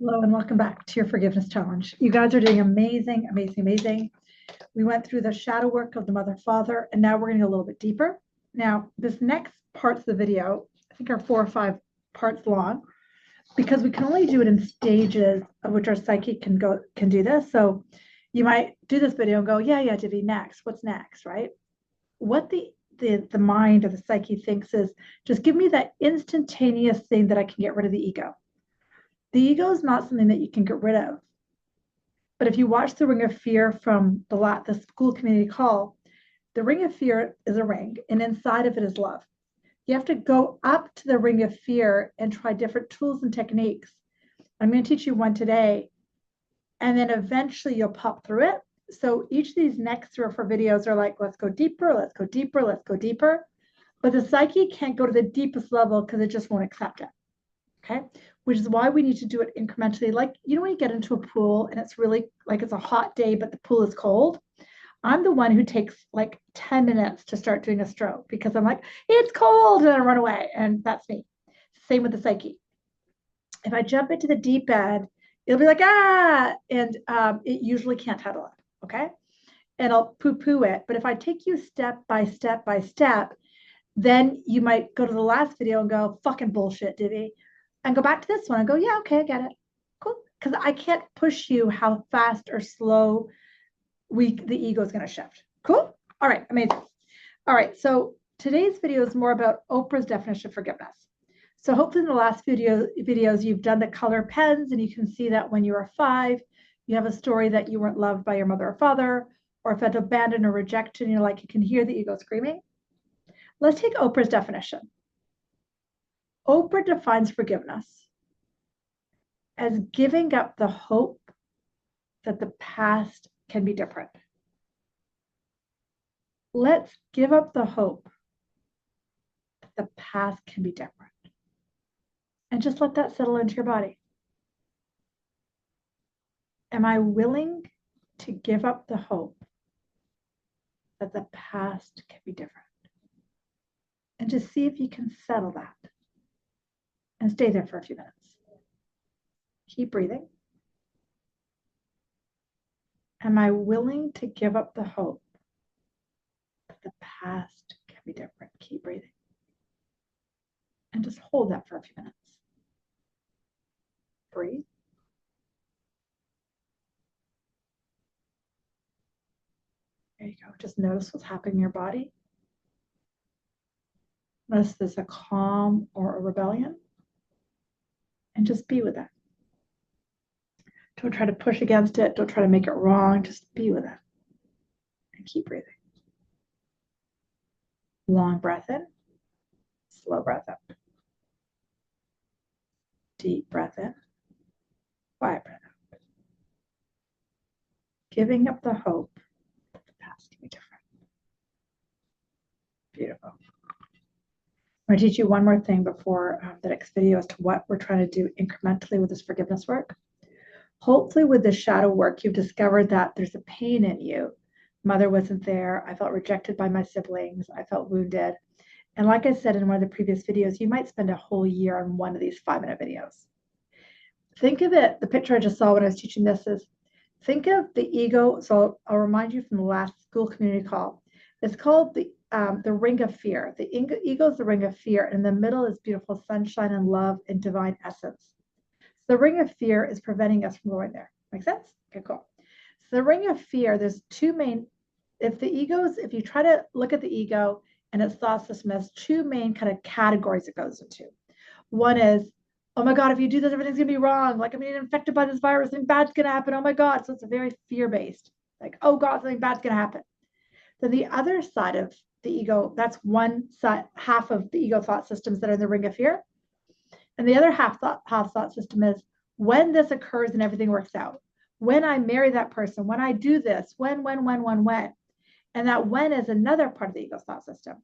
Hello and welcome back to your forgiveness challenge. You guys are doing amazing, amazing, amazing. We went through the shadow work of the mother father, and now we're going to go a little bit deeper. Now, this next parts of the video, I think are 4 or 5 parts long, because we can only do it in stages of which our psyche can do this. So you might do this video and go, yeah, Divi, next. What's next, right? What the mind or the psyche thinks is just give me that instantaneous thing that I can get rid of the ego. The ego is not something that you can get rid of. But if you watch the Ring of Fear from the school community call, the Ring of Fear is a ring, and inside of it is love. You have to go up to the Ring of Fear and try different tools and techniques. I'm going to teach you one today, and then eventually you'll pop through it. So each of these next 3 or 4 videos are like, let's go deeper, let's go deeper, let's go deeper. But the psyche can't go to the deepest level because it just won't accept it. Okay, which is why we need to do it incrementally. Like, when you get into a pool and it's really like it's a hot day, but the pool is cold. I'm the one who takes like 10 minutes to start doing a stroke because I'm like, it's cold, and I run away. And that's me. Same with the psyche. If I jump into the deep end, it'll be like, and it usually can't handle it. Okay. And I'll poo poo it. But if I take you step by step by step, then you might go to the last video and go, fucking bullshit, Divi, and go back to this one and go, yeah, okay, I get it. Cool. Because I can't push you how fast or slow the ego is going to shift. Cool. All right. Amazing. All right. So today's video is more about Oprah's definition of forgiveness. So hopefully in the last videos, you've done the color pens, and you can see that when you were 5, you have a story that you weren't loved by your mother or father, or felt abandoned or rejected, and you're like, you can hear the ego screaming. Let's take Oprah's definition. Oprah defines forgiveness as giving up the hope that the past can be different. Let's give up the hope that the past can be different. And just let that settle into your body. Am I willing to give up the hope that the past can be different? And just see if you can settle that. And stay there for a few minutes. Keep breathing. Am I willing to give up the hope that the past can be different? Keep breathing. And just hold that for a few minutes. Breathe. There you go. Just notice what's happening in your body. Notice if there's a calm or a rebellion. And just be with it. Don't try to push against it. Don't try to make it wrong. Just be with it. And keep breathing. Long breath in. Slow breath out. Deep breath in. Quiet breath out. Giving up the hope that the past can be different. Beautiful. I'm going to teach you one more thing before the next video as to what we're trying to do incrementally with this forgiveness work. Hopefully with the shadow work, you've discovered that there's a pain in you. Mother wasn't there. I felt rejected by my siblings. I felt wounded. And like I said in one of the previous videos, you might spend a whole year on one of these 5-minute videos. Think of it, the picture I just saw when I was teaching this is, think of the ego. So I'll remind you from the last school community call. It's called the ring of fear. The ego is the ring of fear. And in the middle is beautiful sunshine and love and divine essence. The ring of fear is preventing us from going there. Make sense? Okay, cool. So the ring of fear, there's 2 main, if you try to look at the ego and its thought system has 2 main kind of categories it goes into. One is, oh my God, if you do this, everything's gonna be wrong. Like, I'm getting infected by this virus, something bad's gonna happen. Oh my God. So it's a very fear-based, like, oh God, something bad's gonna happen. Then the other side of the ego, that's one side, half of the ego thought systems that are in the ring of fear. And the other half thought system is, when this occurs and everything works out, when I marry that person, when I do this, when. And that when is another part of the ego thought system.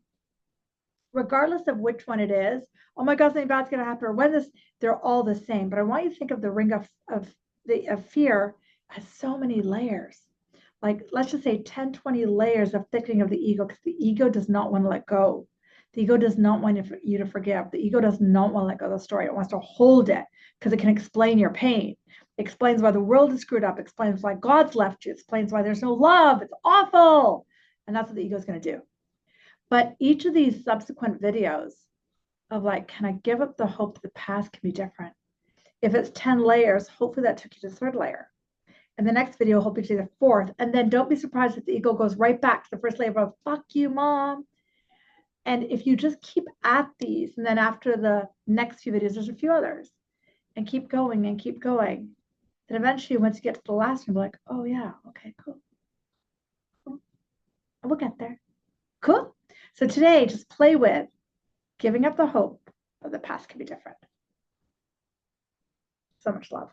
Regardless of which one it is, oh my God, something bad's going to happen, or when this, they're all the same. But I want you to think of the ring of fear as so many layers. Like, let's just say 10, 20 layers of thickening of the ego, because the ego does not want to let go. The ego does not want you to forgive. The ego does not want to let go of the story. It wants to hold it because it can explain your pain. It explains why the world is screwed up, it explains why God's left you, it explains why there's no love, it's awful. And that's what the ego is going to do. But each of these subsequent videos of like, can I give up the hope that the past can be different? If it's 10 layers, hopefully that took you to the third layer. And the next video, hopefully to the fourth. And then don't be surprised if the ego goes right back to the first layer of, fuck you, mom. And if you just keep at these, and then after the next few videos, there's a few others, and keep going, then eventually, once you get to the last one, you're like, oh yeah, okay, cool. And we'll get there. Cool. So today, just play with giving up the hope that the past can be different. So much love.